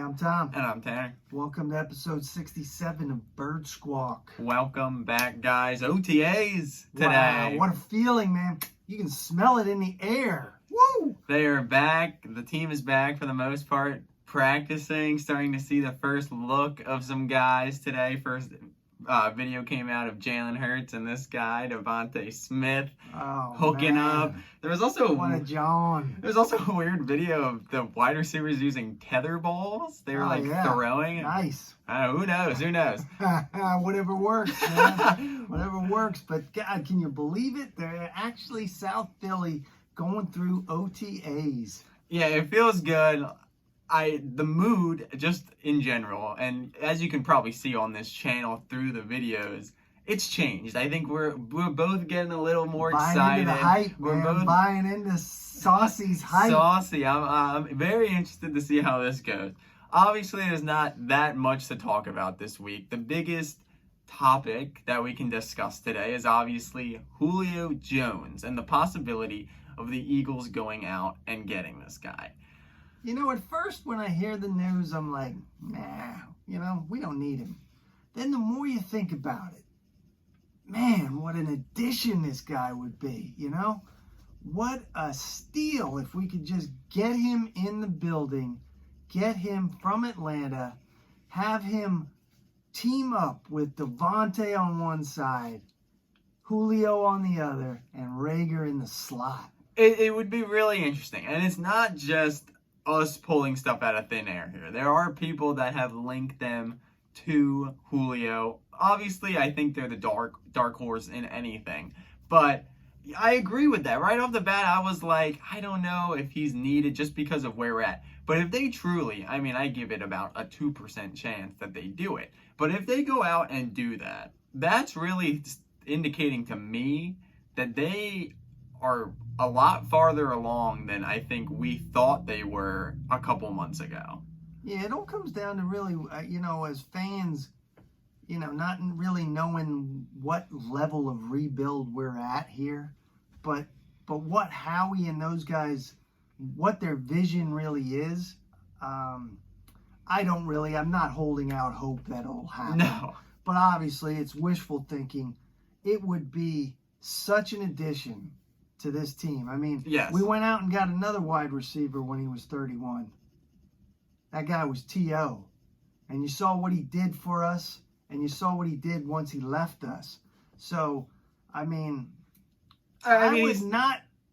I'm Tom. And I'm Tanner. Welcome to episode 67 of Bird Squawk. Welcome back, guys. OTAs today. Wow, what a feeling, man. You can smell it in the air. Woo! They are back. The team is back for the most part, practicing, starting to see the first look of some guys today. First video came out of Jalen Hurts and this guy, Devontae Smith, hooking up. There was also a weird video of the wide receivers using tether balls. They were throwing. Nice. Who knows? Whatever works, man. Whatever works. But God, can you believe it? They're actually South Philly going through OTAs. Yeah, it feels good. The mood just in general, and as you can probably see on this channel through the videos, it's changed. I think we're both getting a little more excited. Into the hype, we're both buying into Saucy's hype. Saucy. I'm very interested to see how this goes. Obviously, there's not that much to talk about this week. The biggest topic that we can discuss today is obviously Julio Jones and the possibility of the Eagles going out and getting this guy. You know, at first when I hear the news, I'm like, nah, we don't need him. Then the more you think about it, man, what an addition this guy would be, What a steal if we could just get him in the building, get him from Atlanta, have him team up with Devontae on one side, Julio on the other, and Rager in the slot. It would be really interesting. And it's not just us pulling stuff out of thin air here. There are people that have linked them to Julio. Obviously, I think they're the dark horse in anything. But I agree with that. Right off the bat, I was like, I don't know if he's needed just because of where we're at. But if they truly, I give it about a 2% chance that they do it. But if they go out and do that, that's really indicating to me that they are a lot farther along than I think we thought they were a couple months ago. Yeah, it all comes down to really, as fans, not really knowing what level of rebuild we're at here, but what Howie and those guys, what their vision really is. I'm not holding out hope that'll happen. No. But obviously it's wishful thinking. It would be such an addition to this team. Yes. We went out and got another wide receiver when he was 31. That guy was T.O. And you saw what he did for us, and you saw what he did once he left us. So, I would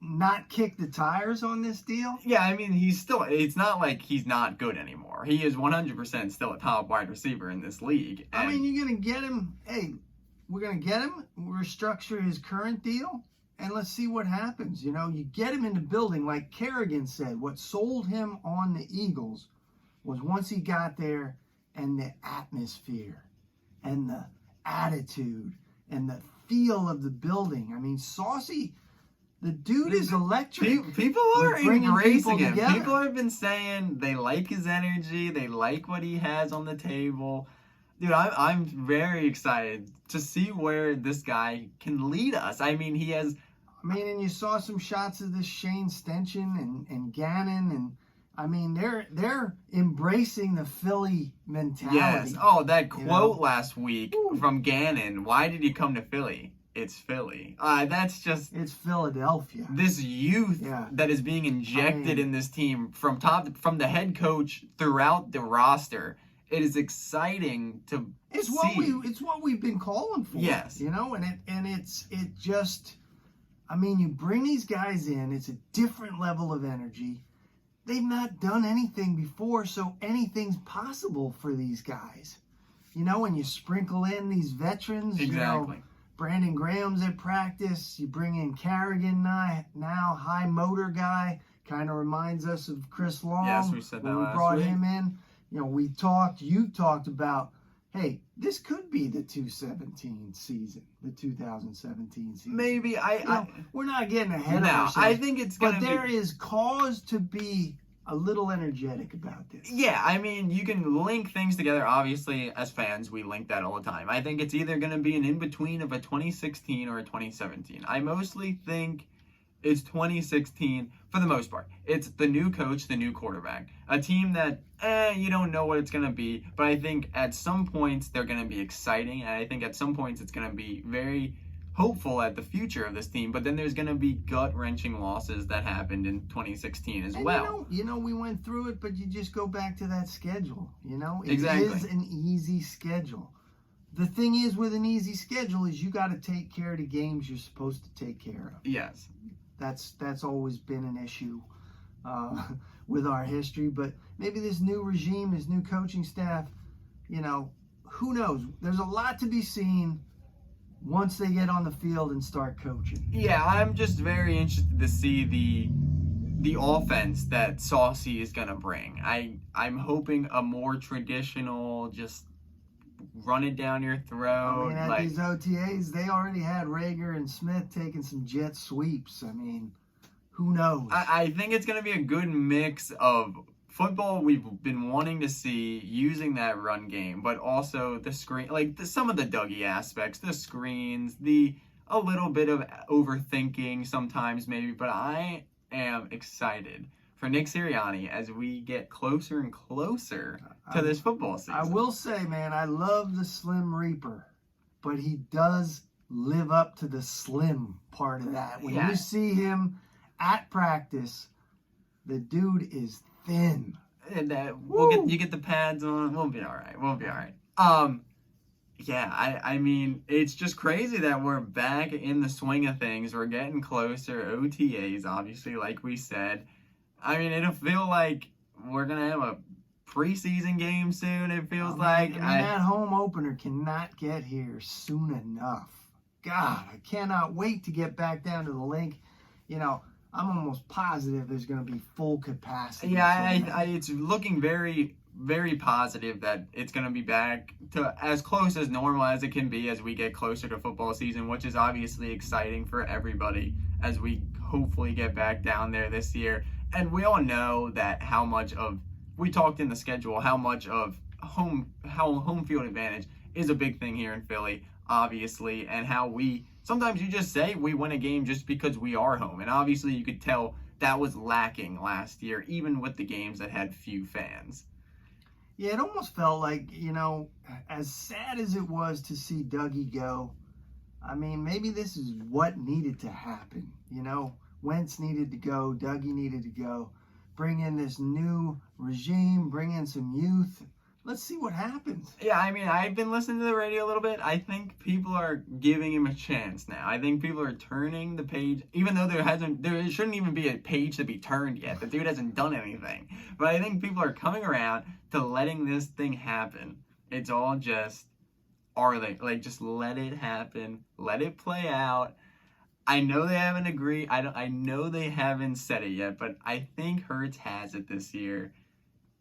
not kick the tires on this deal. Yeah, it's not like he's not good anymore. He is 100% still a top wide receiver in this league. You're going to get him. Hey, we're going to get him. We're going to structure his current deal. And let's see what happens. You get him in the building, like Kerrigan said. What sold him on the Eagles was once he got there and the atmosphere and the attitude and the feel of the building. Saucy, the dude is electric. People are embracing him. Together. People have been saying they like his energy. They like what he has on the table. Dude, I'm very excited to see where this guy can lead us. He has... and you saw some shots of this Shane Stenchen and Gannon, and they're embracing the Philly mentality. Yes. Oh, that quote last week from Gannon. Why did he come to Philly? It's Philly. It's Philadelphia. This youth that is being injected in this team from the head coach throughout the roster. It is exciting to see. It's what we've been calling for. Yes. You bring these guys in, it's a different level of energy. They've not done anything before, so anything's possible for these guys. When you sprinkle in these veterans, exactly. Brandon Graham's at practice, you bring in Kerrigan now, high motor guy, kind of reminds us of Chris Long. Yes, we said that when we brought him in. You talked about, hey, this could be the 2017 season. Maybe we're not getting ahead of ourselves. I think it's going to be. But there is cause to be a little energetic about this. Yeah, you can link things together. Obviously, as fans, we link that all the time. I think it's either going to be an in-between of a 2016 or a 2017. I mostly think It's 2016 for the most part. It's the new coach, the new quarterback. A team that, you don't know what it's going to be, but I think at some points they're going to be exciting, and I think at some points it's going to be very hopeful at the future of this team, but then there's going to be gut-wrenching losses that happened in 2016 as and well. We went through it, but you just go back to that schedule, It Exactly. is an easy schedule. The thing is with an easy schedule is you got to take care of the games you're supposed to take care of. Yes. That's always been an issue with our history, but maybe this new regime, this new coaching staff, who knows? There's a lot to be seen once they get on the field and start coaching. Yeah, I'm just very interested to see the offense that Saucy is gonna bring. I'm hoping a more traditional, just run it down your throat. At these OTAs, they already had Rager and Smith taking some jet sweeps. Who knows? I think it's gonna be a good mix of football we've been wanting to see, using that run game, but also the screen, some of the Dougie aspects, the screens, a little bit of overthinking sometimes maybe, but I am excited for Nick Sirianni as we get closer and closer to this football season. I will say, man, I love the Slim Reaper, but he does live up to the slim part of that. When you see him at practice, the dude is thin. And you get the pads on, we'll be all right. I mean, it's just crazy that we're back in the swing of things. We're getting closer. OTAs, obviously, like we said. I mean, it'll feel like we're going to have a preseason game soon, it feels like. That home opener cannot get here soon enough. God, I cannot wait to get back down to the link. I'm almost positive there's going to be full capacity. Yeah, it's looking very, very positive that it's going to be back to as close as normal as it can be as we get closer to football season, which is obviously exciting for everybody as we hopefully get back down there this year. And we all know that we talked in the schedule, how much of home field advantage is a big thing here in Philly, obviously, and how sometimes you just say we win a game just because we are home. And obviously you could tell that was lacking last year, even with the games that had few fans. Yeah, it almost felt like, as sad as it was to see Dougie go, maybe this is what needed to happen. Wentz needed to go, Dougie needed to go. Bring in this new regime, bring in some youth. Let's see what happens. Yeah, I've been listening to the radio a little bit. I think people are giving him a chance now. I think people are turning the page, even though there shouldn't even be a page to be turned yet. The dude hasn't done anything. But I think people are coming around to letting this thing happen. It's all just, just let it happen. Let it play out. I know they haven't agreed. I know they haven't said it yet, but I think Hurts has it this year.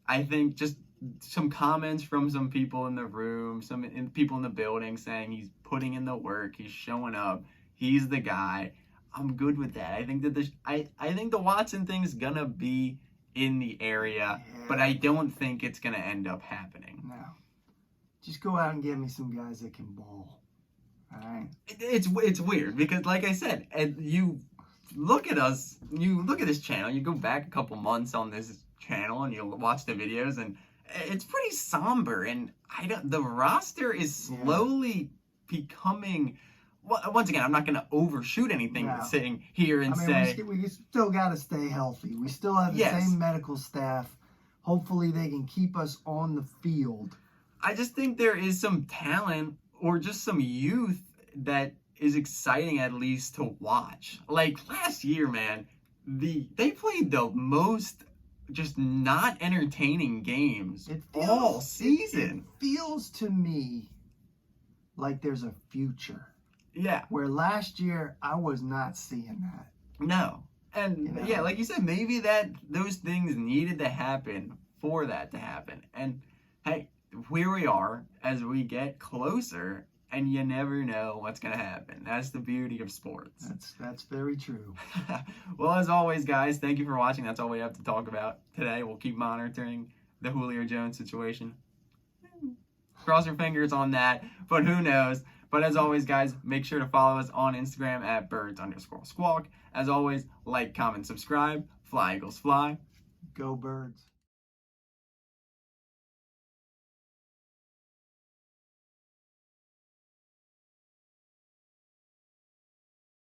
I think just some comments from some people in the room, people in the building saying he's putting in the work, he's showing up, he's the guy. I'm good with that. I think that I think the Watson thing's gonna be in the area, but I don't think it's gonna end up happening. No, just go out and get me some guys that can ball. All right. It's weird because, like I said, and you look at us, you look at this channel, you go back a couple months on this channel and you watch the videos, and it's pretty somber. And the roster is slowly becoming. Once again, I'm not going to overshoot anything sitting here and say we still got to stay healthy. We still have the same medical staff. Hopefully, they can keep us on the field. I just think there is some talent or just some youth that is exciting, at least to watch. Like last year, man, they played the most just not entertaining games all season. It feels to me like there's a future. Yeah. Where last year I was not seeing that. No. And like you said, maybe those things needed to happen for that to happen. And hey, here we are as we get closer, and you never know what's going to happen. That's the beauty of sports. That's very true. Well, as always, guys, thank you for watching. That's all we have to talk about today. We'll keep monitoring the Julio Jones situation. Cross your fingers on that, but who knows. But as always, guys, make sure to follow us on Instagram at birds_squawk. As always, like, comment, subscribe. Fly, Eagles, fly. Go Birds.